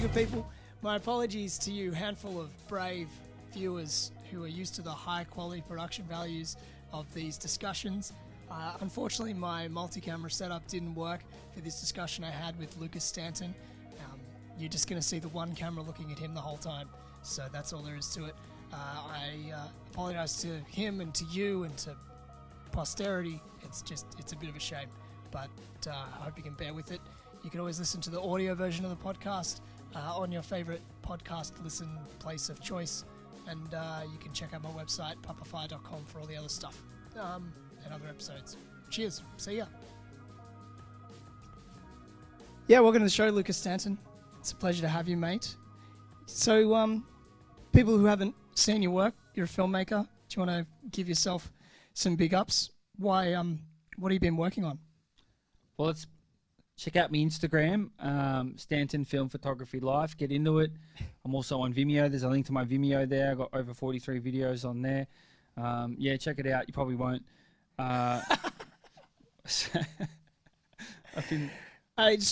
good people. My apologies to you, handful of brave viewers who are used to the high quality production values of these discussions. Unfortunately, my multi-camera setup didn't work for this discussion I had with Lucas Stanton. You're just going to see the one camera looking at him the whole time, so that's all there is to it. I apologize to him and to you and to posterity. It's a bit of a shame, but I hope you can bear with it. You can always listen to the audio version of the podcast on your favorite podcast listen place of choice, and you can check out my website papafire.com for all the other stuff and other episodes. Cheers. See ya. Yeah, welcome to the show, Lucas Stanton. It's a pleasure to have you, mate. So, people who haven't seen your work, you're a filmmaker. Do you want to give yourself some big ups? Why? What have you been working on? Well, let's check out my Instagram, Stanton Film Photography Life. Get into it. I'm also on Vimeo. There's a link to my Vimeo there. I've got over 43 videos on there. Yeah, check it out. You probably won't. It's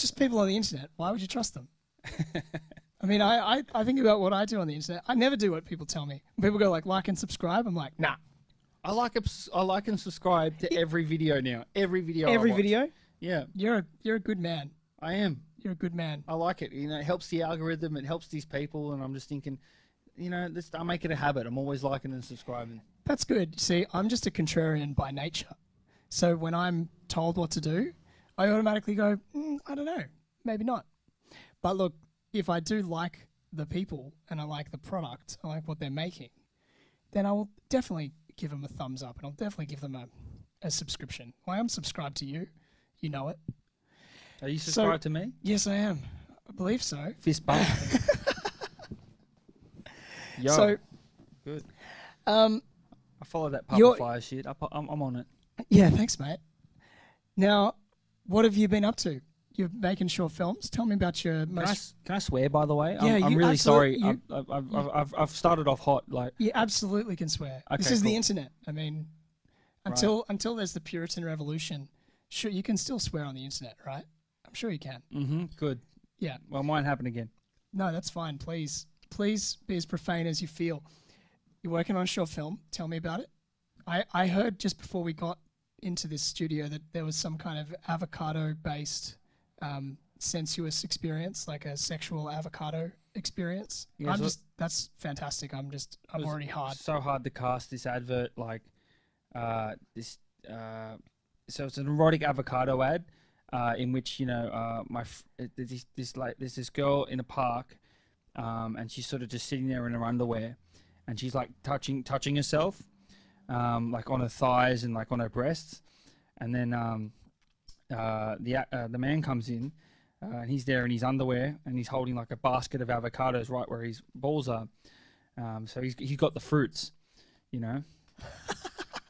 just people on the internet. Why would you trust them? I mean, I think about what I do on the internet. I never do what people tell me. When people go like and subscribe, I'm like, nah. I like and subscribe to every video now. Every video. Every video? Yeah. You're a good man. I am. You're a good man. I like it. You know, it helps the algorithm. It helps these people, and I'm just thinking, you know, I'll make it a habit. I'm always liking and subscribing. That's good. See, I'm just a contrarian by nature. So when I'm told what to do, I automatically go, I don't know, maybe not. But look, if I do like the people and I like the product, I like what they're making, then I will definitely give them a thumbs up and I'll definitely give them a subscription. Well, I am subscribed to you. You know it. Are you subscribed to me? Yes, I am. I believe so. Fist bump. Yo. So, good. I follow that Fire shit. I'm on it. Yeah, thanks, mate. Now, what have you been up to? You're making short films. Tell me about your most. Can I swear? By the way, Yeah, I'm really sorry. I've started off hot. Like you absolutely can swear. Okay, this is cool. the internet. I mean, until there's the Puritan Revolution, sure you can still swear on the internet, right? I'm sure you can. Mm-hmm. Good. Yeah. Well, mine happened again. No, that's fine. Please be as profane as you feel. You're working on a short film. Tell me about it. I heard just before we got into this studio that there was some kind of avocado-based sensuous experience, like a sexual avocado experience. Yeah, that's fantastic. I'm already hard. So hard to cast this advert, like this. So it's an erotic avocado ad, in which there's this girl in a park, and she's sort of just sitting there in her underwear, and she's like touching herself, like on her thighs and like on her breasts, and then the man comes in, and he's there in his underwear, and he's holding like a basket of avocados right where his balls are. So he's got the fruits, you know,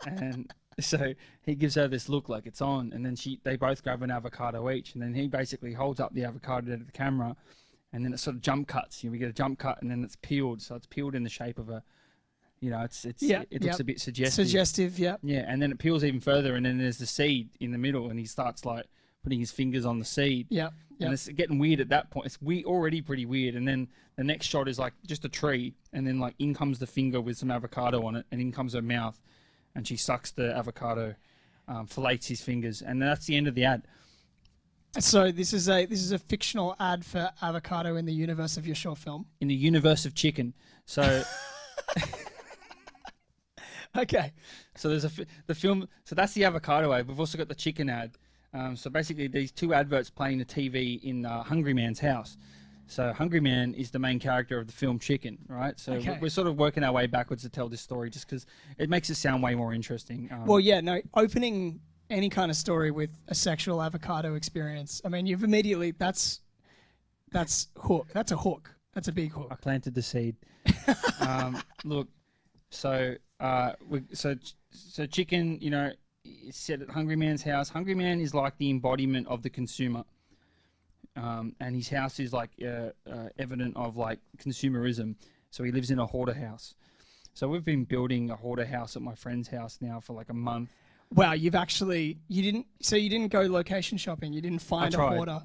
and so he gives her this look like it's on, and then they both grab an avocado each, and then he basically holds up the avocado to the camera, and then it sort of jump cuts. We get a jump cut, and then it's peeled, so it's peeled in the shape of a. It looks a bit suggestive. Suggestive, yeah. Yeah, and then it peels even further, and then there's the seed in the middle, and he starts like putting his fingers on the seed. Yeah. And it's getting weird at that point. It's already pretty weird, and then the next shot is like just a tree, and then like in comes the finger with some avocado on it, and in comes her mouth, and she sucks the avocado, fillets his fingers, and that's the end of the ad. So this is a fictional ad for avocado in the universe of your short film. In the universe of chicken, so. Okay. So there's the film. So that's the avocado ad. We've also got the chicken ad. So basically, these two adverts playing the TV in Hungry Man's house. So Hungry Man is the main character of the film Chicken, right? So we're sort of working our way backwards to tell this story, just because it makes it sound way more interesting. Well, yeah, no, opening any kind of story with a sexual avocado experience. I mean, you've immediately that's hook. That's a hook. That's a big hook. I planted the seed. Look. So Chicken, you know, is set at Hungry Man's house. Hungry Man is like the embodiment of the consumer, and his house is like evident of like consumerism. So he lives in a hoarder house. So we've been building a hoarder house at my friend's house now for like a month. Wow, you didn't go location shopping. You didn't find a hoarder.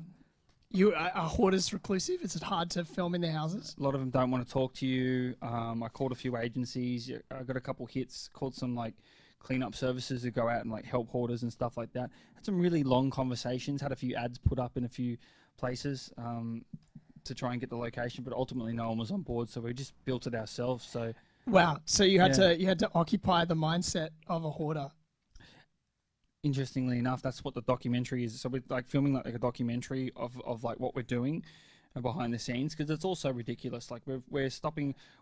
Are hoarders reclusive? Is it hard to film in their houses? A lot of them don't want to talk to you. I called a few agencies. I got a couple hits. Called some like cleanup services to go out and like help hoarders and stuff like that. Had some really long conversations. Had a few ads put up in a few places to try and get the location, but ultimately no one was on board. So we just built it ourselves. So wow. So you had to occupy the mindset of a hoarder. Interestingly enough, that's what the documentary is. So we're like filming like a documentary of like what we're doing behind the scenes, because it's also ridiculous. Like we're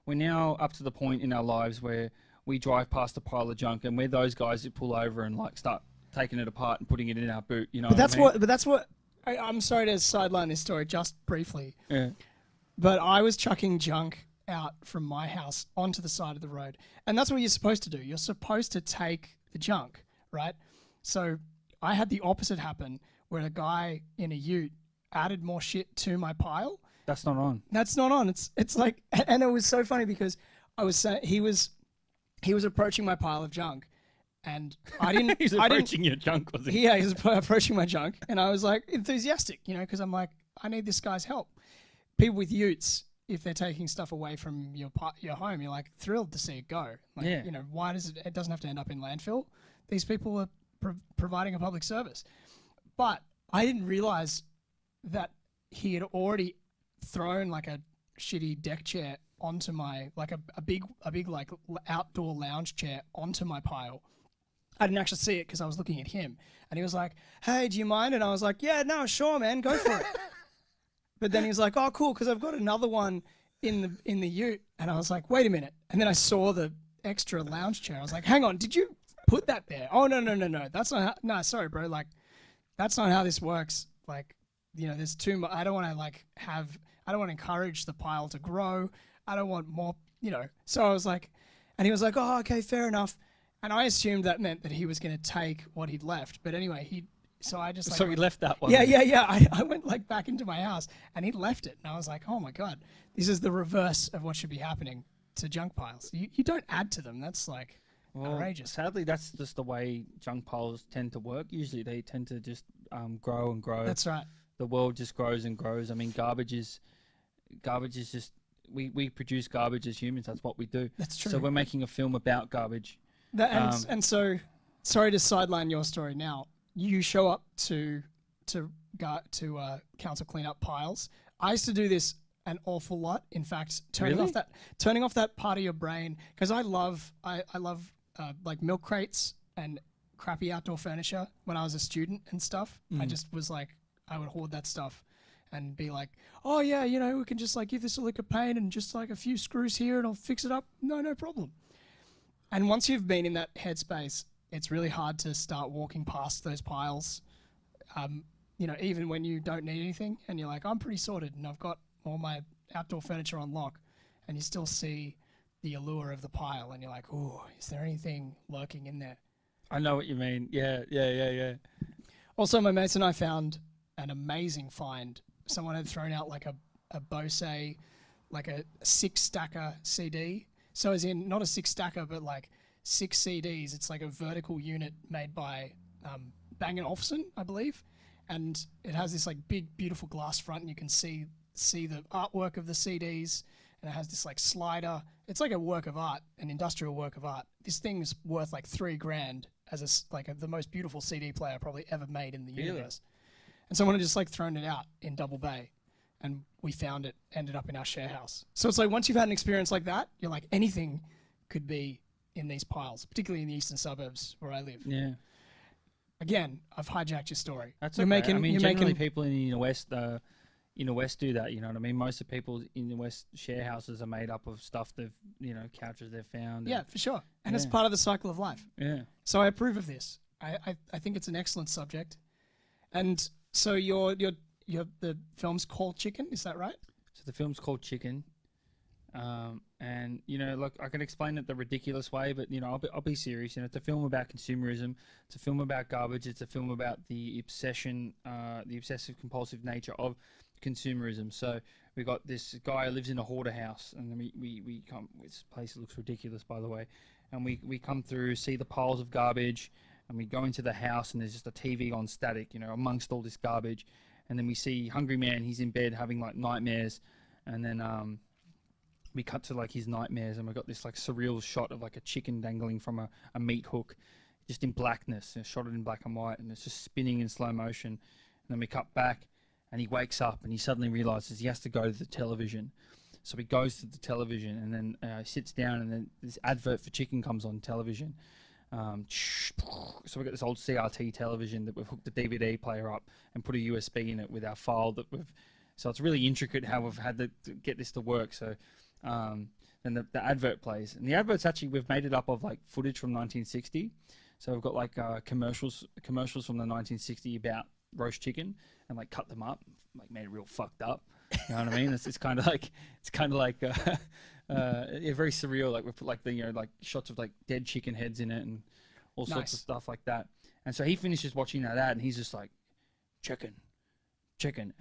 now up to the point in our lives where we drive past a pile of junk and we're those guys who pull over and like start taking it apart and putting it in our boot. You know. But that's what. I'm sorry to sideline this story just briefly. Yeah. But I was chucking junk out from my house onto the side of the road, and that's what you're supposed to do. You're supposed to take the junk, right? So I had the opposite happen, where a guy in a ute added more shit to my pile. That's not on. That's not on. It's like, and it was so funny because I was saying he was approaching my pile of junk, and I didn't. He's approaching your junk, was he? Yeah, he was approaching my junk, and I was like enthusiastic, because I'm like, I need this guy's help. People with utes, if they're taking stuff away from your home, you're like thrilled to see it go. Like, yeah. Why does it? It doesn't have to end up in landfill. These people are providing a public service. But I didn't realize that he had already thrown like a shitty deck chair onto my, like a big like outdoor lounge chair onto my pile. I didn't actually see it because I was looking at him, and he was like, "Hey, do you mind?" And I was like, "Yeah, no, sure, man, go for it." But then he was like, "Oh, cool, because I've got another one in the ute." And I was like, "Wait a minute." And then I saw the extra lounge chair. I was like, "Hang on, did you put that there?" "Oh, no. That's not how, no, sorry, bro. Like, that's not how this works. Like, there's too much. I don't want to encourage the pile to grow. I don't want more, So I was like, and he was like, "Oh, okay, fair enough." And I assumed that meant that he was going to take what he'd left. But anyway, he left that one. Yeah. I went like back into my house and he left it. And I was like, oh my God, this is the reverse of what should be happening to junk piles. You don't add to them. That's like outrageous. Sadly, that's just the way junk piles tend to work. Usually they tend to just grow and grow. That's right. The world just grows and grows. I mean, garbage is just, we produce garbage as humans. That's what we do. That's true. So we're making a film about garbage. And so, sorry to sideline your story now. You show up to council cleanup piles. I used to do this an awful lot. In fact, turning off that part of your brain, because I love like milk crates and crappy outdoor furniture when I was a student and stuff. I just was like, I would hoard that stuff and be like, oh yeah, we can just like give this a lick of paint and just like a few screws here and I'll fix it up. No problem. And once you've been in that headspace, it's really hard to start walking past those piles, even when you don't need anything and you're like, I'm pretty sorted and I've got all my outdoor furniture on lock, and you still see the allure of the pile and you're like, oh, is there anything lurking in there? I know what you mean. Yeah. Also, my mates and I found an amazing find. Someone had thrown out like a Bose, like a 6-stacker CD. So as in not a 6-stacker, but like 6 CDs. It's like a vertical unit made by Bang & Olufsen, I believe. And it has this like big, beautiful glass front, and you can see the artwork of the CDs. And it has this like slider. It's like a work of art, an industrial work of art. This thing's worth like $3,000 as the most beautiful CD player probably ever made in the universe. And someone had just like thrown it out in Double Bay. And we found it, ended up in our share house. So it's like once you've had an experience like that, you're like, anything could be in these piles, particularly in the eastern suburbs where I live. Yeah. Again, I've hijacked your story. That's okay. Generally people in the inner west do that. You know what I mean? Most of the people in the west share houses are made up of stuff couches they've found. Yeah, for sure. And it's part of the cycle of life. Yeah. So I approve of this. I think it's an excellent subject. And so the film's called Chicken, is that right? So the film's called Chicken, and look, I can explain it the ridiculous way, but I'll be serious. It's a film about consumerism. It's a film about garbage. It's a film about the obsessive compulsive nature of consumerism. So we got this guy who lives in a hoarder house, and we come. This place looks ridiculous, by the way, and we come through, see the piles of garbage, and we go into the house, and there's just a TV on static, amongst all this garbage. and then we see Hungry Man. He's in bed having like nightmares, and then we cut to like his nightmares, and we got this like surreal shot of like a chicken dangling from a meat hook, just in blackness, shot it in black and white, and it's just spinning in slow motion. And then we cut back, and he wakes up, and he suddenly realizes he has to go to the television. So he goes to the television, and then he sits down, and then this advert for chicken comes on television. So we've got this old CRT television that we've hooked the DVD player up and put a USB in it with our file that we've. So it's really intricate how we've had to get this to work. So then the advert plays, and the advert's actually, we've made it up of like footage from 1960. So we've got like commercials from the 1960 about roast chicken, and like cut them up, like made it real fucked up. You know what I mean? It's kind of like very surreal. Like we put like the like shots of like dead chicken heads in it and all sorts of stuff like that. And so he finishes watching that ad, and he's just like, chicken,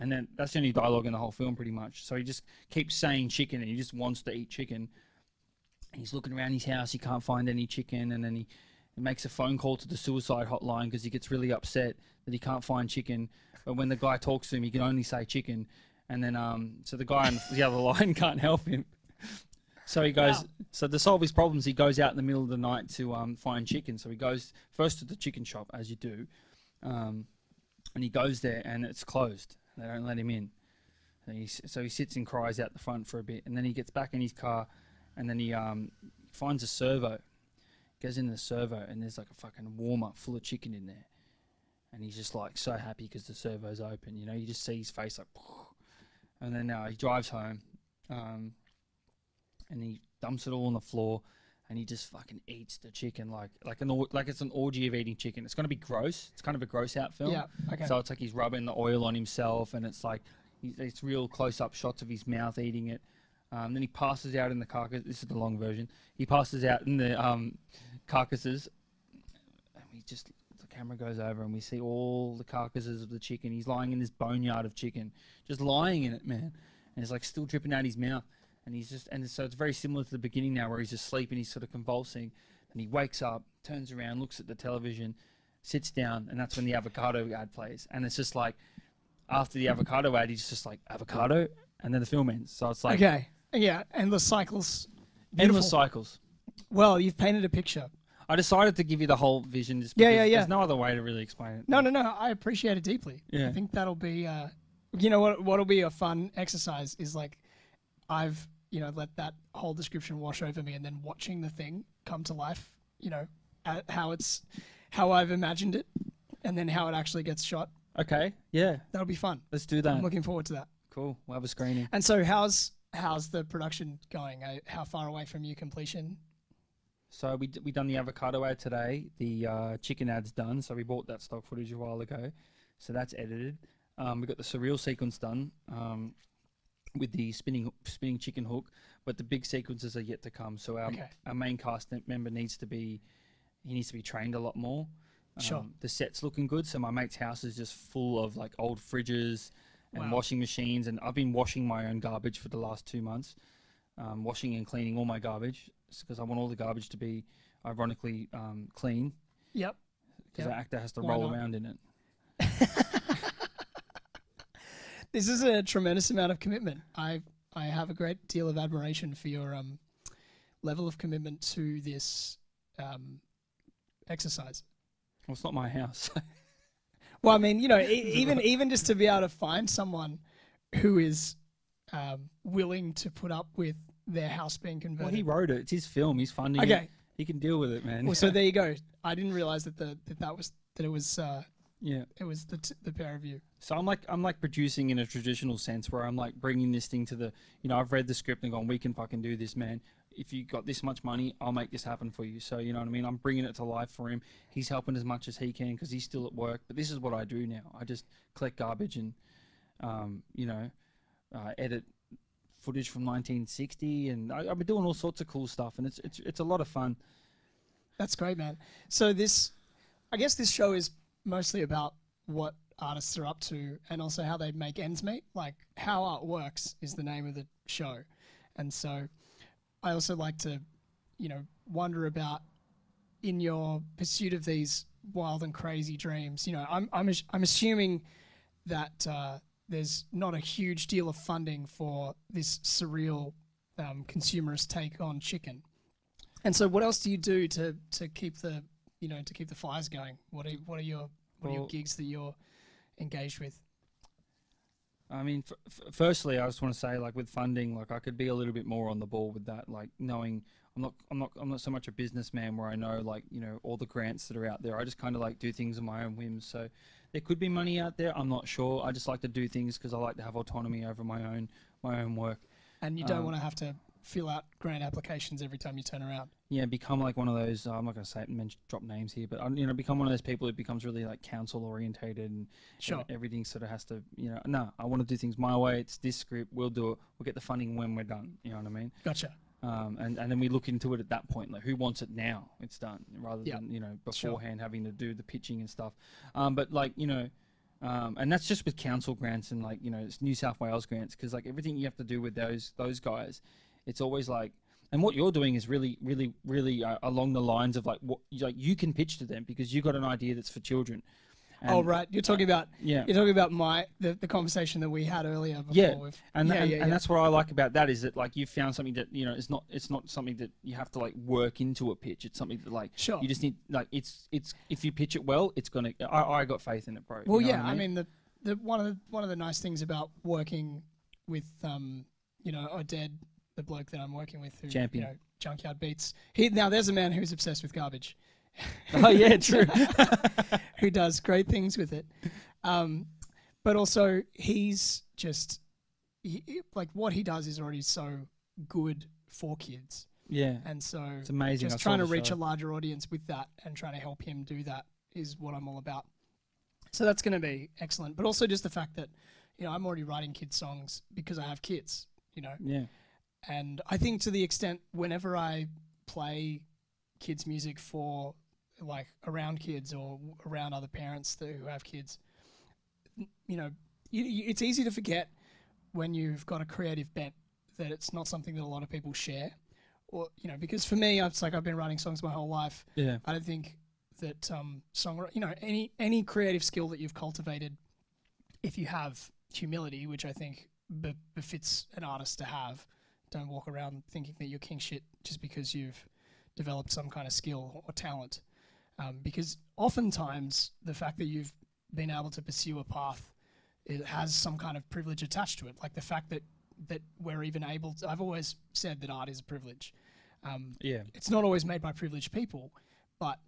and then that's the only dialogue in the whole film pretty much. So he just keeps saying chicken, and he just wants to eat chicken. And he's looking around his house, he can't find any chicken, and then he makes a phone call to the suicide hotline because he gets really upset that he can't find chicken. But when the guy talks to him, he can only say chicken. And then, so the guy on the other line can't help him. So he goes, so to solve his problems, he goes out in the middle of the night to find chicken. So he goes first to the chicken shop, as you do. And he goes there, and it's closed. They don't let him in. And so he sits and cries out the front for a bit. And then he gets back in his car, and then he finds a servo. Goes in the servo, and there's like a fucking warmer full of chicken in there. And he's just like so happy because the servo's open. You know, you just see his face like... And then he drives home, and he dumps it all on the floor, and he just fucking eats the chicken like it's an orgy of eating chicken. It's gonna be gross. It's kind of a gross out film. Yeah. Okay. So it's like he's rubbing the oil on himself, and it's like it's real close up shots of his mouth eating it. Then he passes out in the carcass. This is the long version. He passes out in the carcasses, and the camera goes over, and we see all the carcasses of the chicken. He's lying in this boneyard of chicken, just lying in it, man. And it's like still dripping out his mouth. And so it's very similar to the beginning now, where he's asleep and he's sort of convulsing. And he wakes up, turns around, looks at the television, sits down, and that's when the avocado ad plays. And it's just like, after the avocado ad, he's just like, avocado? And then the film ends. So it's like... Okay. Yeah, endless cycles. Beautiful. Endless cycles. Well, you've painted a picture. I decided to give you the whole vision just because there's no other way to really explain it. No. I appreciate it deeply. Yeah. I think that'll be, you know what'll be a fun exercise is like, I've, let that whole description wash over me, and then watching the thing come to life, how I've imagined it, and then how it actually gets shot. Okay. Yeah. That'll be fun. Let's do that. I'm looking forward to that. Cool. We'll have a screening. And so how's the production going? How far away from your completion? So we done the avocado ad today. The chicken ad's done. So we bought that stock footage a while ago. So that's edited. We got the surreal sequence done with the spinning chicken hook, but the big sequences are yet to come. So our main cast member needs to be trained a lot more. Sure. The set's looking good. So my mate's house is just full of like old fridges and washing machines, and I've been washing my own garbage for the last 2 months. Washing and cleaning all my garbage because I want all the garbage to be ironically clean. Yep. Because the actor has to roll around in it. This is a tremendous amount of commitment. I have a great deal of admiration for your level of commitment to this exercise. Well, it's not my house. Well, I mean, even just to be able to find someone who is willing to put up with their house being converted. Well, he wrote it. It's his film. He's funding it. He can deal with it, man. Well, so there you go. I didn't realize that it was the pair of you. So I'm like producing in a traditional sense, where I'm like bringing this thing to the, I've read the script and gone, we can fucking do this, man. If you got this much money, I'll make this happen for you. So you know what I mean? I'm bringing it to life for him. He's helping as much as he can because he's still at work. But this is what I do now. I just collect garbage and, edit footage from 1960, and I've been doing all sorts of cool stuff, and it's a lot of fun. That's great, man. So I guess this show is mostly about what artists are up to and also how they make ends meet. Like How Art Works is the name of the show, and so I also like to, wonder about in your pursuit of these wild and crazy dreams. I'm assuming that there's not a huge deal of funding for this surreal consumerist take on chicken. And so, what else do you do to keep the to keep the fires going? What are your gigs that you're engaged with? I mean, firstly, I just want to say, like, with funding, like, I could be a little bit more on the ball with that. Like, knowing I'm not so much a businessman where I know, like, all the grants that are out there. I just kind of like do things on my own whims. So there could be money out there. I'm not sure. I just like to do things because I like to have autonomy over my own work. And you don't want to have to fill out grant applications every time you turn around. Yeah, become like one of those. I'm not going to say drop names here, but become one of those people who becomes really like council orientated and sure. Everything sort of has to, no, I want to do things my way. It's this script. We'll do it. We'll get the funding when we're done. You know what I mean? Gotcha. And then we look into it at that point, like who wants it now? It's done, rather than beforehand having to do the pitching and stuff. But like and that's just with council grants and like it's New South Wales grants, because like everything you have to do with those guys, it's always like, and what you're doing is really along the lines of like what you can pitch to them because you got an idea that's for children. And right, you're talking about you're talking about the conversation that we had earlier before. And that's what I like about that is that like you found something that it's not something that you have to like work into a pitch. It's something that like you just need like it's if you pitch it well, it's gonna. I got faith in it, bro. Well, I mean the one of the nice things about working with Oded, the bloke that I'm working with, who Champion. Junkyard Beats. Now there's a man who's obsessed with garbage. Oh yeah, true. Who does great things with it, but also he's just like what he does is already so good for kids. Yeah, and so it's amazing. Just trying to reach a larger audience with that and trying to help him do that is what I'm all about. So that's going to be excellent. But also just the fact that I'm already writing kids songs because I have kids. Yeah, and I think to the extent whenever I play kids music for like around kids or around other parents who have kids, it's easy to forget when you've got a creative bent that it's not something that a lot of people share, or because for me it's like I've been writing songs my whole life. Yeah, I don't think that any creative skill that you've cultivated, if you have humility, which I think befits an artist to have, don't walk around thinking that you're king shit just because you've developed some kind of skill or talent, because oftentimes the fact that you've been able to pursue a path, it has some kind of privilege attached to it. Like the fact that we're even able to, I've always said that art is a privilege. It's not always made by privileged people, but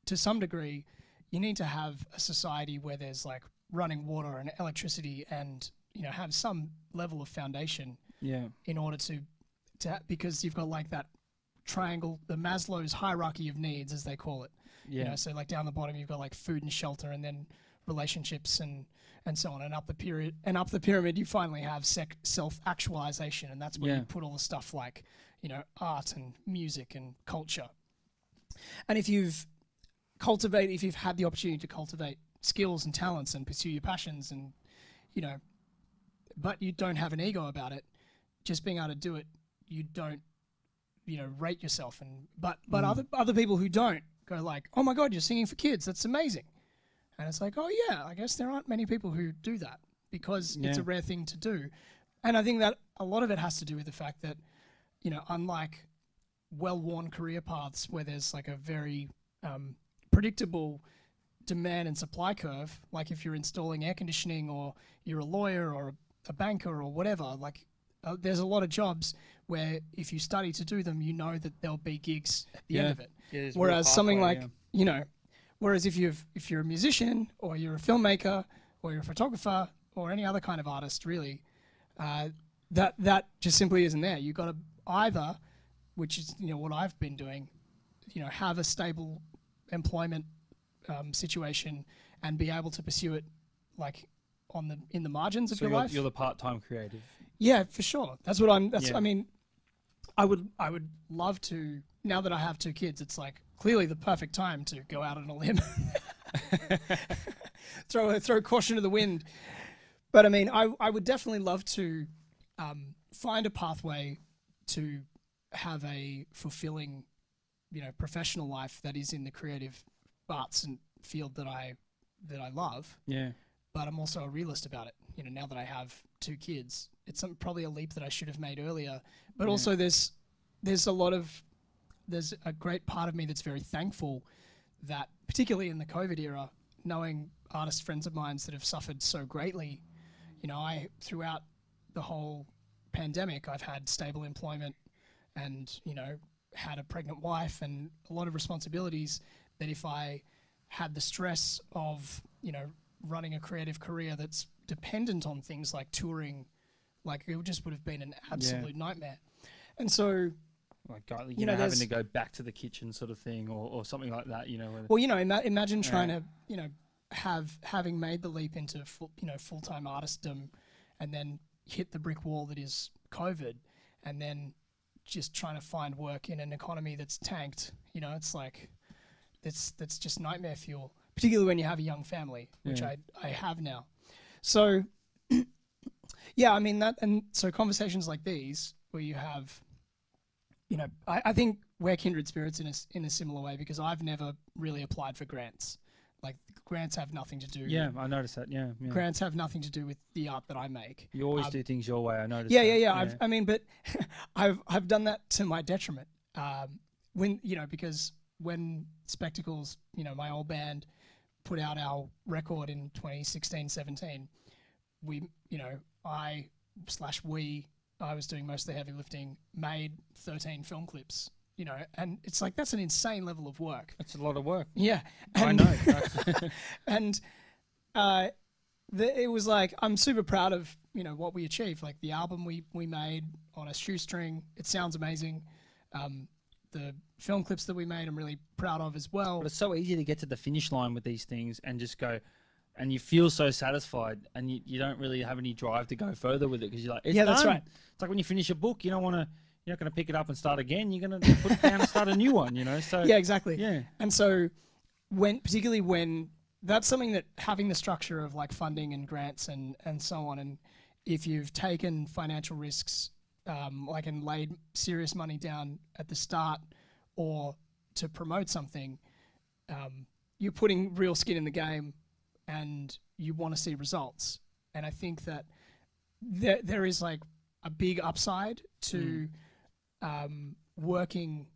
to some degree you need to have a society where there's like running water and electricity and have some level of foundation in order to because you've got like that triangle, the Maslow's hierarchy of needs, as they call it. So like down the bottom you've got like food and shelter, and then relationships and so on, and up the pyramid you finally have self-actualization, and that's where you put all the stuff like art and music and culture. And if you've had the opportunity to cultivate skills and talents and pursue your passions, and but you don't have an ego about it, just being able to do it, you don't rate yourself. And but other people who don't go like, oh my god, you're singing for kids, that's amazing. And it's like, oh yeah, I guess there aren't many people who do that because it's a rare thing to do. And I think that a lot of it has to do with the fact that unlike well-worn career paths where there's like a very predictable demand and supply curve, like if you're installing air conditioning or you're a lawyer or a banker or whatever, like there's a lot of jobs where if you study to do them, that there'll be gigs at the end of it. Whereas something like, whereas if you're a musician or you're a filmmaker or you're a photographer or any other kind of artist, really, that just simply isn't there. You've got to either, which is what I've been doing, have a stable employment situation and be able to pursue it like in the margins of your life. You're the part-time creative. Yeah, for sure. That's what I'm. I mean, I would love to. Now that I have two kids, it's like clearly the perfect time to go out on a limb, throw caution to the wind. But I mean, I would definitely love to find a pathway to have a fulfilling, professional life that is in the creative arts and field that I love. Yeah. but I'm also a realist about it. You know, now that I have 2 kids, it's probably a leap that I should have made earlier. But also there's a great part of me that's very thankful that, particularly in the COVID era, knowing artist friends of mine that have suffered so greatly, you know, throughout the whole pandemic, I've had stable employment and, you know, had a pregnant wife and a lot of responsibilities that if I had the stress of, you know, running a creative career that's dependent on things like touring, like it just would have been an absolute nightmare. And so, like, you know, having to go back to the kitchen sort of thing, or something like that, you know. Well, you know, imagine trying to, you know, having made the leap into full-time artistdom and then hit the brick wall that is COVID, and then just trying to find work in an economy that's tanked. You know, it's like, that's just nightmare fuel, particularly when you have a young family, which I have now. So, yeah, I mean, so conversations like these where you have, you know, I think we're kindred spirits in a similar way, because I've never really applied for grants. Like, grants have nothing to do. Yeah, I noticed that. Yeah. Grants have nothing to do with the art that I make. You always do things your way. I noticed. Yeah. I mean, but I've done that to my detriment. When, you know, because when Spectacles, you know, my old band, put out our record in 2016-17, we, you know, I was doing most of the heavy lifting, made 13 film clips, you know, and it's like, that's an insane level of work. That's a lot of work. Yeah. I know. And it was like, I'm super proud of, you know, what we achieved. Like, the album we made on a shoestring, it sounds amazing. The film clips that we made, I'm really proud of as well. But it's so easy to get to the finish line with these things and just go, and you feel so satisfied, and you don't really have any drive to go further with it, because you're like, it's done. That's right. It's like when you finish a book, you're not going to pick it up and start again. You're going to put it down and start a new one, you know? So yeah, exactly. Yeah. And so particularly when that's something that, having the structure of like funding and grants and so on, and if you've taken financial risks, like, and laid serious money down at the start or to promote something, you're putting real skin in the game and you want to see results. And I think that there is like a big upside to working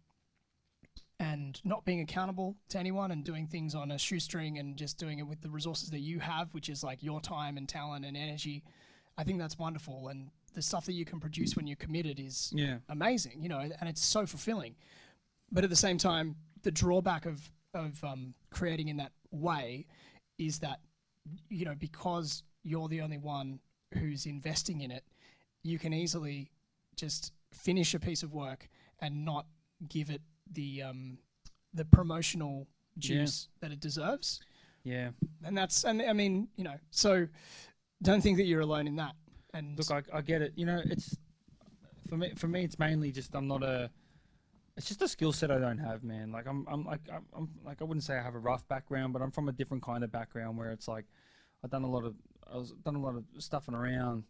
and not being accountable to anyone and doing things on a shoestring and just doing it with the resources that you have, which is like your time and talent and energy. I think that's wonderful. And the stuff that you can produce when you're committed is amazing, you know, and it's so fulfilling. But at the same time, the drawback of creating in that way is that, you know, because you're the only one who's investing in it, you can easily just finish a piece of work and not give it the promotional juice that it deserves. Yeah. And I mean, you know, so don't think that you're alone in that. And look, I get it. You know, it's for me it's mainly just it's just a skill set I don't have, man. Like I'm like, I wouldn't say I have a rough background, but I'm from a different kind of background where it's like I've done a lot of stuffing around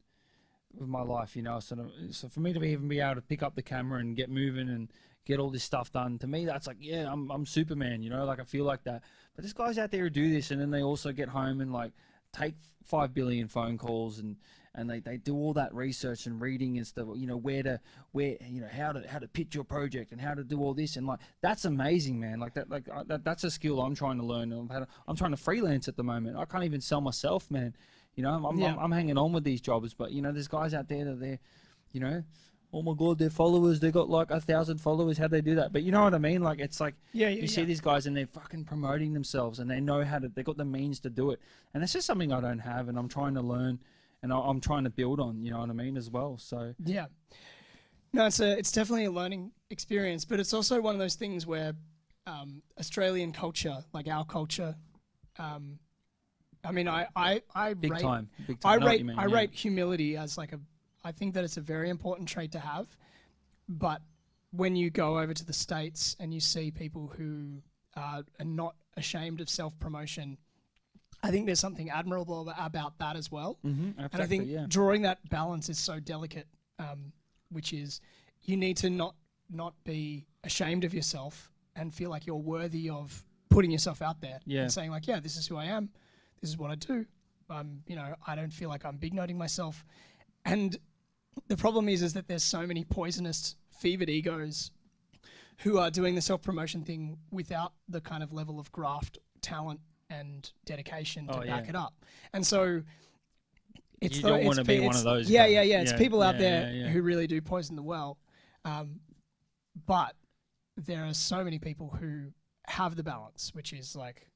with my life, you know. So for me to even be able to pick up the camera and get moving and get all this stuff done, to me that's like, yeah, I'm Superman, you know. Like, I feel like that. But there's guys out there who do this, and then they also get home and like take 5 billion phone calls and they do all that research and reading and stuff, you know, where you know, how to pitch your project and how to do all this, and like, that's amazing, man. Like that's a skill I'm trying to learn. I'm trying to freelance at the moment. I can't even sell myself, man. You know, I'm hanging on with these jobs, but you know, there's guys out there that they're, you know, oh my god, their followers, they got like 1,000 followers. How'd they do that? But you know what I mean? Like, it's like, you see these guys and they're fucking promoting themselves and they know they got the means to do it. And it's just something I don't have, and I'm trying to learn, and I'm trying to build on, you know what I mean, as well. So yeah, no, it's definitely a learning experience, but it's also one of those things where Australian culture, like our culture, I mean, I rate humility as like I think that it's a very important trait to have. But when you go over to the States and you see people who are not ashamed of self-promotion, I think there's something admirable about that as well. Mm-hmm, and I think drawing that balance is so delicate, which is, you need to not be ashamed of yourself and feel like you're worthy of putting yourself out there and saying like, yeah, this is who I am. This is what I do. I don't feel like I'm big noting myself. And the problem is that there's so many poisonous, fevered egos who are doing the self-promotion thing without the kind of level of graft, talent, and dedication to back it up. And so you don't want to be one of those. Yeah. It's people out there who really do poison the well. But there are so many people who have the balance, which is like,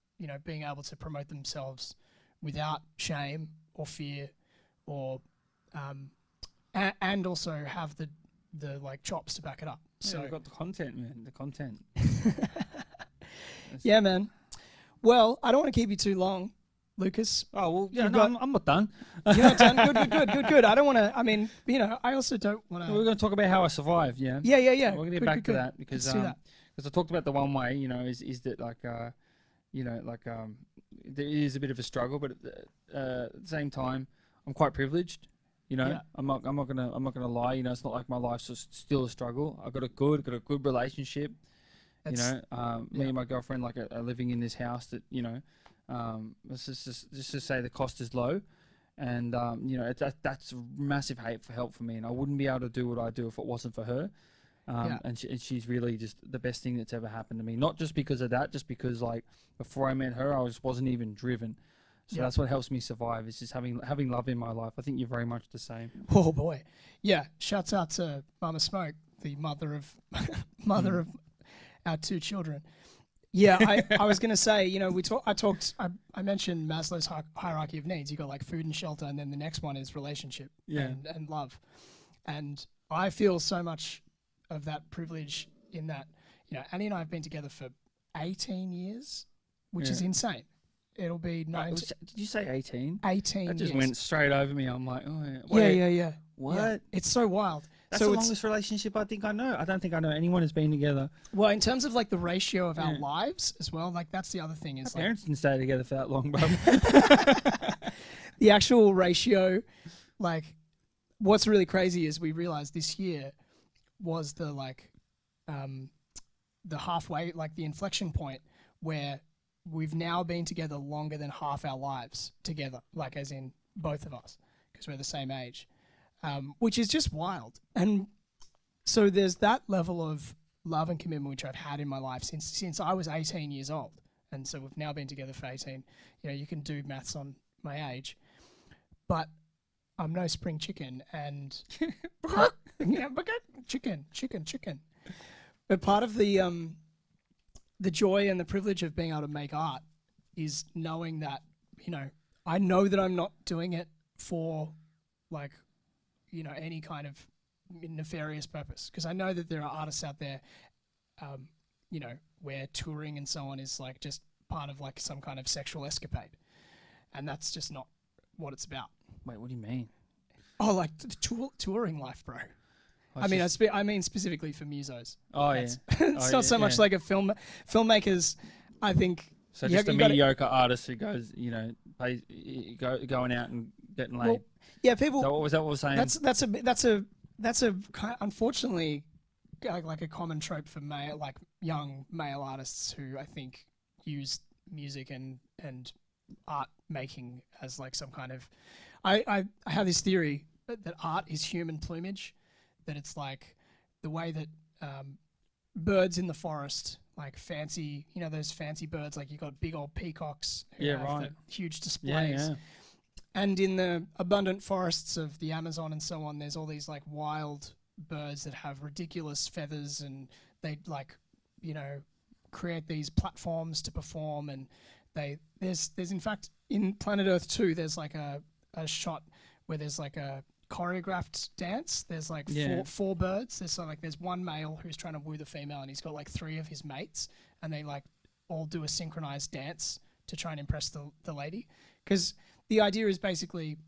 being able to promote themselves without shame or fear, or and also have the like chops to back it up. So we've got the content, man. The content. Yeah, man. Well, I don't want to keep you too long, Lucas. Oh well, yeah. No, I'm not done. You're not done. Good. I don't want to. I mean, I also don't want to. We're going to talk about how I survived. Yeah. Yeah. We're going to get back to that because I talked about the one way. Is that like there is a bit of a struggle, but at the same time, I'm quite privileged. I'm not gonna lie. It's not like my life's just still a struggle. I've got a good relationship. Me and my girlfriend are living in this house that let's just say the cost is low, and that's massive help for me, and I wouldn't be able to do what I do if it wasn't for her. And she's really just the best thing that's ever happened to me. Not just because of that, just because like before I met her, I wasn't even driven. So that's what helps me survive, is just having love in my life. I think you're very much the same. Oh boy, yeah. Shouts out to Mama Smoke, the mother of our 2 children. Yeah, I was gonna say, I mentioned Maslow's hierarchy of needs. You got like food and shelter, and then the next one is relationship and love. And I feel so much of that privilege in that, Annie and I have been together for 18 years, which is insane. It'll be 19. Did you say 18? 18 That just years. went straight over me. I'm like, oh, yeah. What? Yeah. It's so wild. That's the longest relationship I think I know. I don't think I know anyone who's been together. Well, in terms of like the ratio of our lives as well, like that's the other thing. Is our parents didn't stay together for that long, bro. The actual ratio, like, what's really crazy is we realized this year was the halfway, like the inflection point where we've now been together longer than half our lives together, like as in both of us, because we're the same age, which is just wild. And so there's that level of love and commitment which I've had in my life since I was 18 years old. And so we've now been together for 18. You can do maths on my age, but I'm no spring chicken and chicken. But part of the joy and the privilege of being able to make art is knowing that, I know that I'm not doing it for like, any kind of nefarious purpose. Because I know that there are artists out there, where touring and so on is like just part of like some kind of sexual escapade. And that's just not what it's about. Wait, what do you mean? Oh, like the touring life, bro. I mean specifically for musos. Oh, it's not so much like a filmmakers, I think. So just a mediocre artist who goes, going out and getting laid. Well, yeah, people. So what was saying? That's a unfortunately like a common trope for young male artists who I think use music and art making as like some kind of. I have this theory that art is human plumage. That it's like the way that birds in the forest, like fancy, those fancy birds, like you got big old peacocks who have the huge displays. Yeah. And in the abundant forests of the Amazon and so on, there's all these like wild birds that have ridiculous feathers, and they like, create these platforms to perform. And there's in fact in Planet Earth 2, there's like a shot where there's like a choreographed dance. There's like four birds. There's one male who's trying to woo the female, and he's got like 3 of his mates, and they like all do a synchronized dance to try and impress the lady. Because the idea is basically,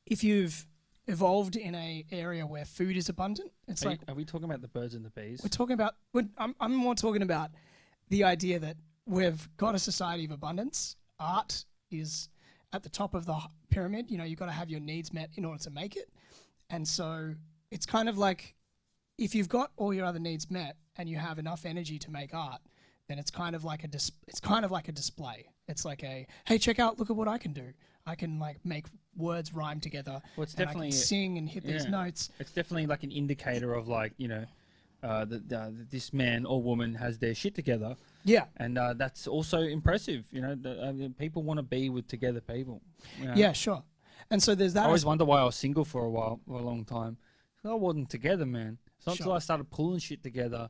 if you've evolved in a area where food is abundant, are we talking about the birds and the bees? We're talking about. I'm more talking about the idea that we've got a society of abundance. Art is at the top of the pyramid. You've got to have your needs met in order to make it. And so it's kind of like, if you've got all your other needs met and you have enough energy to make art, then it's kind of like a display. It's like hey, check out, look at what I can do. I can like make words rhyme together. Well, it's and I definitely can sing and hit these notes. It's definitely like an indicator of like, you know, that this man or woman has their shit together. Yeah. And that's also impressive. You know, people want to be with together people. You know? Yeah, sure. And so there's that. I always wonder why I was single for a long time. I wasn't together, man. It's not until I started pulling shit together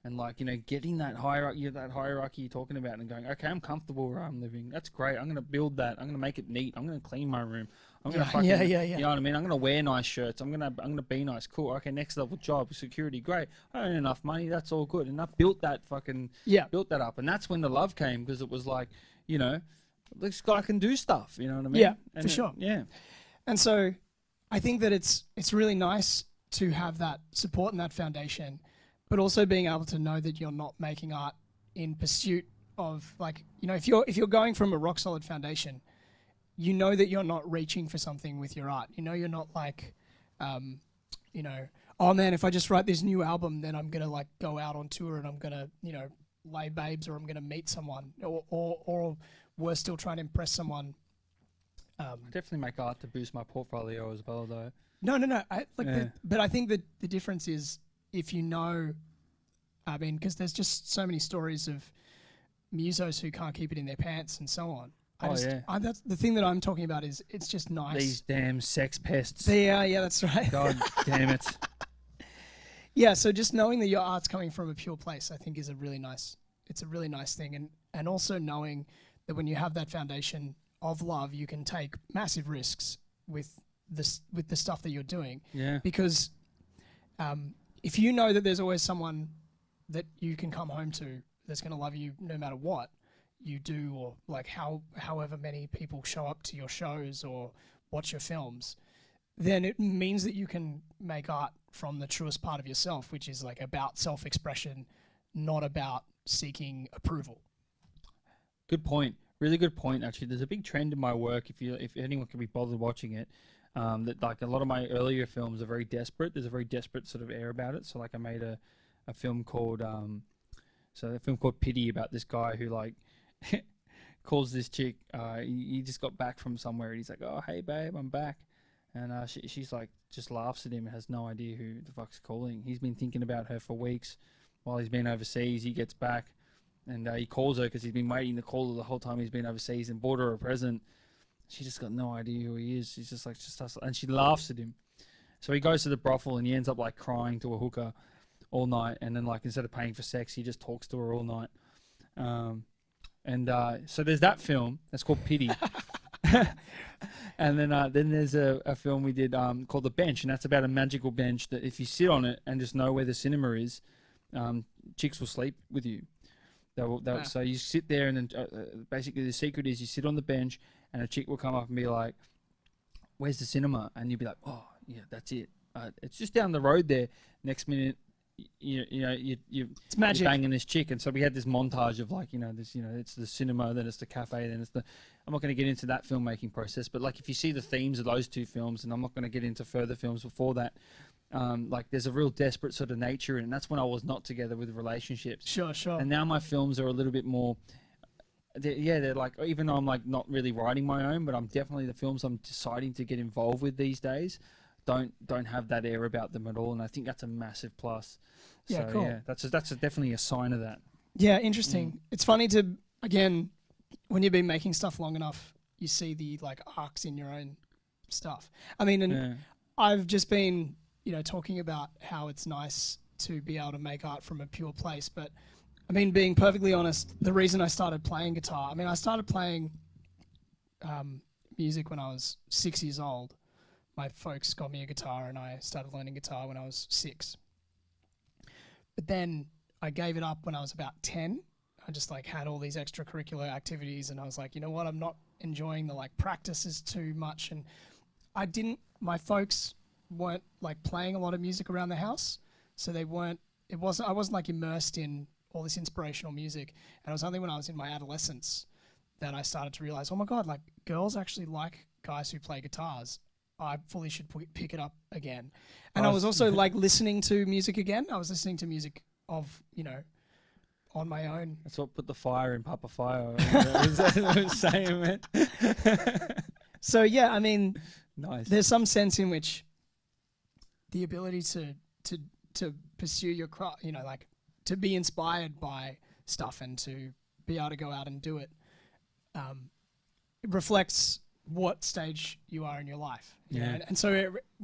and like, you know, getting that hierarchy you're talking about and going, okay, I'm comfortable where I'm living. That's great. I'm going to build that. I'm going to make it neat. I'm going to clean my room. I'm going to fucking, you know what I mean? I'm going to wear nice shirts. I'm going to be nice. Cool. Okay, next level job, security, great. I don't have enough money. That's all good. And I built that built that up. And that's when the love came, because it was like, you know, this guy can do stuff. You know what I mean? Yeah, and for sure. Yeah. And so I think that it's really nice to have that support and that foundation, but also being able to know that you're not making art in pursuit of, like, you know, if you're going from a rock solid foundation, you know that you're not reaching for something with your art. You know, you're not like, you know, oh man, if I just write this new album, then I'm gonna like go out on tour and I'm gonna, you know, lay babes, or I'm gonna meet someone, or we're still trying to impress someone. I definitely make art to boost my portfolio as well, though. No. But I think that the difference is, if you know, I mean, because there's just so many stories of musos who can't keep it in their pants and so on. That's the thing that I'm talking about. Is it's just nice. These damn sex pests. Yeah, that's right. God damn it. Yeah, so just knowing that your art's coming from a pure place, I think, is a really nice thing, and also knowing that when you have that foundation of love, you can take massive risks with the stuff that you're doing. Yeah. Because if you know that there's always someone that you can come home to that's going to love you no matter what you do, or like however many people show up to your shows or watch your films, then it means that you can make art from the truest part of yourself, which is like about self-expression, not about seeking approval. Good point. Really good point, actually. There's a big trend in my work, if anyone can be bothered watching it, that like a lot of my earlier films are very desperate. There's a very desperate sort of air about it. So like I made a film called Pity, about this guy who like calls this chick. He just got back from somewhere and he's like, oh, hey babe, I'm back. And she's like, just laughs at him and has no idea who the fuck's calling. He's been thinking about her for weeks while he's been overseas. He gets back and he calls her because he's been waiting to call her the whole time he's been overseas, and bought her a present. She just got no idea who he is. She's just like, and she laughs at him. So he goes to the brothel and he ends up like crying to a hooker all night. And then like, instead of paying for sex, he just talks to her all night. So there's that film that's called Pity. And then there's a film we did called The Bench, and that's about a magical bench that if you sit on it and just know where the cinema is, chicks will sleep with you. Wow. So you sit there, and then basically the secret is you sit on the bench, and a chick will come up and be like, "Where's the cinema?" And you'll be like, "Oh, yeah, that's it. It's just down the road there." Next minute, it's magic. You're banging this chick. And so we had this montage of like, it's the cinema, then it's the cafe, then it's the. I'm not going to get into that filmmaking process, but like if you see the themes of those two films, and I'm not going to get into further films before that. Like there's a real desperate sort of nature, and that's when I was not together with relationships. Sure. And now my films are a little bit more. They're like, even though I'm like not really writing my own, but I'm definitely, the films I'm deciding to get involved with these days don't have that air about them at all, and I think that's a massive plus. Yeah, so, cool. Yeah, that's definitely a sign of that. Yeah, interesting. It's funny to, again, when you've been making stuff long enough, you see the like arcs in your own stuff. I mean, I've just been, talking about how it's nice to be able to make art from a pure place. But I mean, being perfectly honest, the reason I started playing guitar, I started playing music when I was 6 years old. My folks got me a guitar and I started learning guitar when I was 6. But then I gave it up when I was about 10. I just like had all these extracurricular activities and I was like, you know what, I'm not enjoying the like practices too much. And my folks weren't like playing a lot of music around the house. So I wasn't like immersed in all this inspirational music. And it was only when I was in my adolescence that I started to realize, oh my God, like girls actually like guys who play guitars. I fully should pick it up again. And I was also like listening to music again. I was listening to music of on my own. That's what put the fire in Papa Fire. Is that what I'm saying, man? So yeah, I mean, Nice. there's some sense in which the ability to pursue your craft, you know, like to be inspired by stuff and to be able to go out and do it, it reflects what stage you are in your life. You know? And so,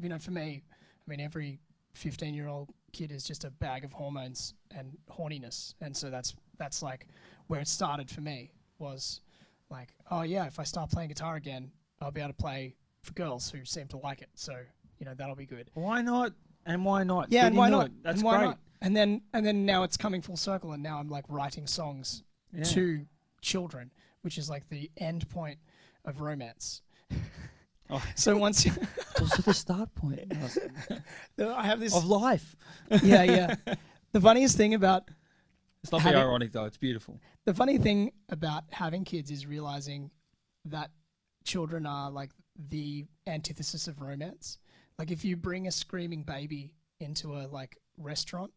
you know, for me, I mean, every 15-year-old kid is just a bag of hormones and horniness. And so that's like where it started for me, was like, oh yeah, if I start playing guitar again, I'll be able to play for girls who seem to like it. So, you know, that'll be good. Why not? And why not? Yeah, and why not? That's and why great. not? And then now it's coming full circle, and now I'm like writing songs to children, which is like the end point of romance. Oh. So once you It's also the start point I have this of life. yeah. The funniest thing about It's not very ironic though. It's beautiful. the funny thing about having kids is realizing that children are like the antithesis of romance. Like if you bring a screaming baby into a like restaurant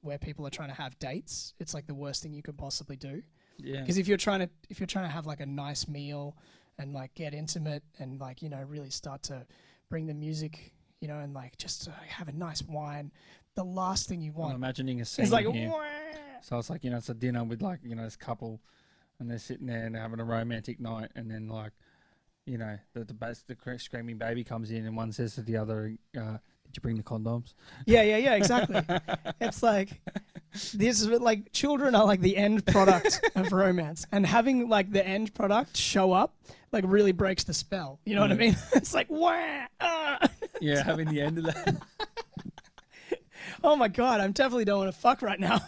where people are trying to have dates, it's like the worst thing you could possibly do. Yeah. Because if you're trying to have like a nice meal and like get intimate and like, you know, really start to bring the music, you know, and like just have a nice wine, the last thing you want. I'm imagining a scene is like here. So it's like, you know, it's a dinner with like, you know, this couple, and they're sitting there and they're having a romantic night, and then like, you know, the screaming baby comes in, and one says to the other, "Did you bring the condoms?" Yeah, exactly. It's like this is like children are like the end product of romance, and having like the end product show up like really breaks the spell. You know what I mean? It's like wah. Yeah, having the end of that. Oh my god, I'm definitely don't want to fuck right now.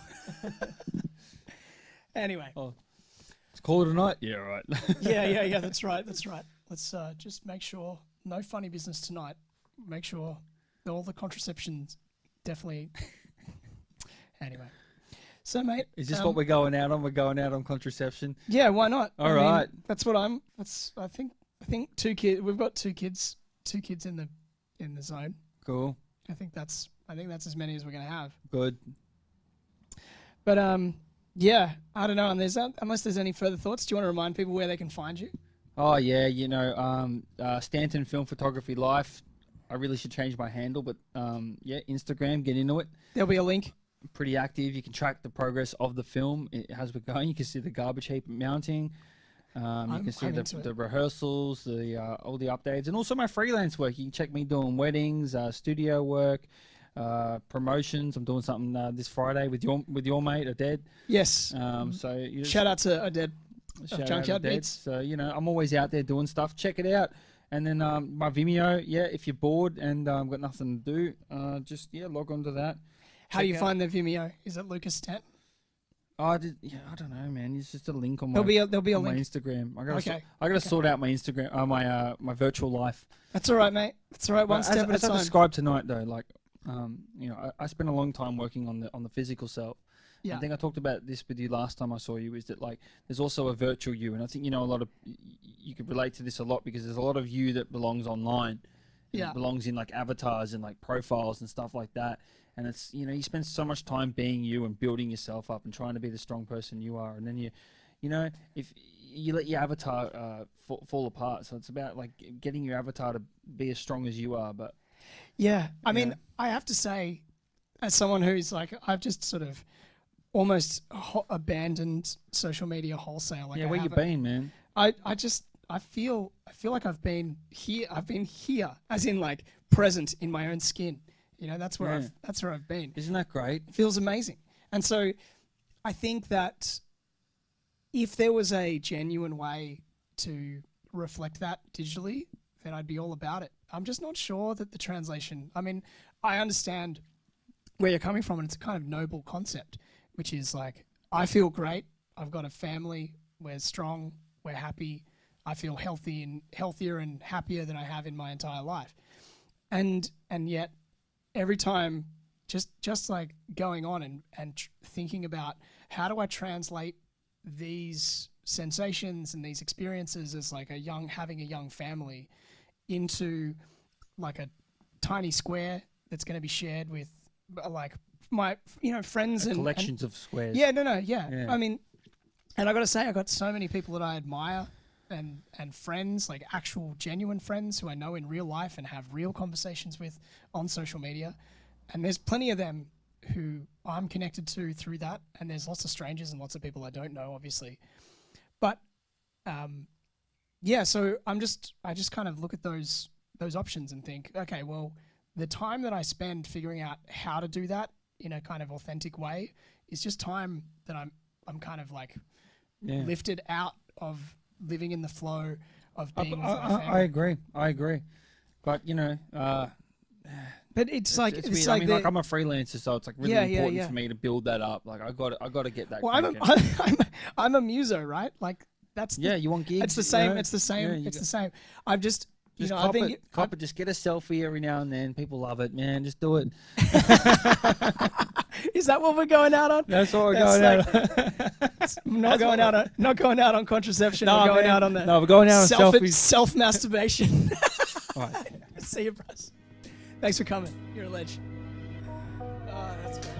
Anyway. Oh, let's call it a night. Yeah, right. Yeah. That's right. Let's just make sure no funny business tonight. Make sure that all the contraceptions definitely. Anyway, so mate, Is this what we're going out on? We're going out on contraception. Yeah, why not? All right. That's what I'm. That's I think 2 kids. We've got 2 kids. 2 kids in the zone. Cool. I think that's as many as we're gonna have. Good. But yeah, I don't know. And unless there's any further thoughts, do you want to remind people where they can find you? Oh yeah, you know, Stanton Film Photography Life. I really should change my handle, but yeah, Instagram, get into it. There'll be a link. Pretty active. You can track the progress of the film as we're going. You can see the garbage heap mounting. You can see the rehearsals, all the updates, and also my freelance work. You can check me doing weddings, studio work, promotions. I'm doing something this Friday with your mate Aded. Yes. So shout out to Aded of Junkyard Beats. So you know, I'm always out there doing stuff. Check it out. And then my Vimeo. Yeah, if you're bored and got nothing to do, just log on to that. How do you find the Vimeo? Is it Lucas Stanton? Oh, I don't know, man. It's just a link on my there'll be a link. My Instagram. I gotta Okay. sort out my Instagram, my virtual life. That's all right, mate. That's all right. One step at a time. As I described tonight, though, like, you know, I spent a long time working on the physical self. Yeah. I think I talked about this with you last time I saw you. Is that like there's also a virtual you, and I think a lot of you could relate to this a lot because there's a lot of you that belongs online. Yeah. It belongs in like avatars and like profiles and stuff like that. And it's, you spend so much time being you and building yourself up and trying to be the strong person you are. And then if you let your avatar fall apart. So it's about like getting your avatar to be as strong as you are. But yeah, I mean, I have to say, as someone who's like, I've just sort of almost abandoned social media wholesale. Like, where you been, man? I feel like I've been here. I've been here, as in like present in my own skin. You know, that's where I've been. Isn't that great? It feels amazing. And so I think that if there was a genuine way to reflect that digitally, then I'd be all about it. I'm just not sure that the translation, I mean, I understand where you're coming from, and it's a kind of noble concept, which is like, I feel great. I've got a family. We're strong. We're happy. I feel healthy and healthier and happier than I have in my entire life. And yet, every time, just like going on and thinking about how do I translate these sensations and these experiences as like having a young family into like a tiny square that's going to be shared with like my friends and collections of squares. Yeah, yeah. Yeah. I mean, and I got to say, I got so many people that I admire and friends, like actual genuine friends who I know in real life and have real conversations with on social media. And there's plenty of them who I'm connected to through that. And there's lots of strangers and lots of people I don't know, obviously. But yeah, so I just kind of look at those options and think, okay, well, the time that I spend figuring out how to do that in a kind of authentic way is just time that I'm kind of like lifted out of living in the flow of being with my family. I agree. But but it's like it's it's weird. like I mean, like I'm a freelancer, so it's like really important for me to build that up. Like I got to get that. Well, I'm a muso, right? Like that's you want gigs. It's the same. It's the same. It's the same. I've just cop it. Just get a selfie every now and then. People love it, man. Just do it. Is that what we're going out on? That's what we're going out on. Not going out on contraception. No, we're going out on we're going out on selfies. Self masturbation. All right. See you, bros. Thanks for coming. You're a ledge. Oh, that's great.